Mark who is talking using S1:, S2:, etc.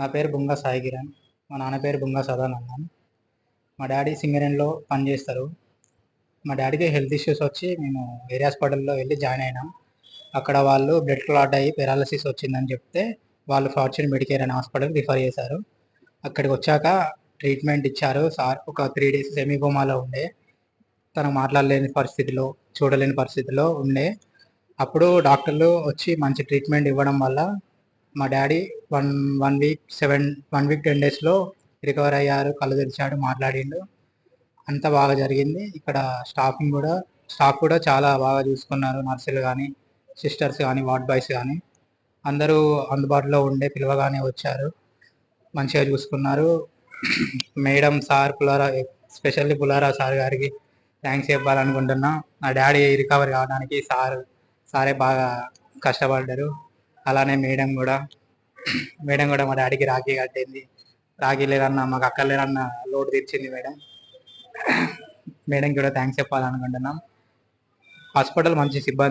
S1: నా పేరు బుంగా సాయి కిరణ్. మా నాన్న పేరు బుంగా సదానందం. మా డాడీ సింగరేణిలో పనిచేస్తారు. మా డాడీకి హెల్త్ ఇష్యూస్ వచ్చి మేము ఏరియా హాస్పిటల్‌లో వెళ్ళి జాయిన్ అయినాం. అక్కడ వాళ్ళు బ్లడ్ క్లాట్ అయ్యి పెరాలసిస్ వచ్చిందని చెప్తే వాళ్ళు ఫార్చ్యూన్ మెడికేర్ అనే హాస్పిటల్‌కి రిఫర్ చేశారు. అక్కడికి వచ్చాక ట్రీట్మెంట్ ఇచ్చారు. సార్ ఒక 3 డేస్ సెమీ కోమాలో ఉండే. తను మాట్లాడలేని పరిస్థితిలో, చూడలేని పరిస్థితిలో ఉండే. అప్పుడు డాక్టర్లు వచ్చి మంచి ట్రీట్మెంట్ ఇవ్వడం వల్ల మా డాడీ 1 వీక్ 10 డేస్‌లో రికవర్ అయ్యారు. కళ్ళు తెరిచాడు, మాట్లాడిండు. అంతా బాగా జరిగింది. ఇక్కడ స్టాఫ్ కూడా చాలా బాగా చూసుకున్నారు. నర్సులు గానీ, సిస్టర్స్ గానీ, వార్డ్ బాయ్స్ గానీ అందరూ అందుబాటులో ఉండే పిలవగానే వచ్చారు. మంచిగా చూసుకున్నారు. Madam, sir, especially Pullarao sir గారికి థ్యాంక్స్ చెప్పాలనుకుంటున్నా. నా డాడీ రికవర్ కావడానికి సారే బాగా కష్టపడ్డారు. అలానే మేడం కూడా మా డాడీకి రాఖీ కట్టింది. రాఖీ లేదన్నా మాకు అక్క లేదన్న లోటు తీర్చింది మేడం. మేడం కూడా థ్యాంక్స్ చెప్పాలనుకుంటున్నాం. హాస్పిటల్ మంచి సిబ్బంది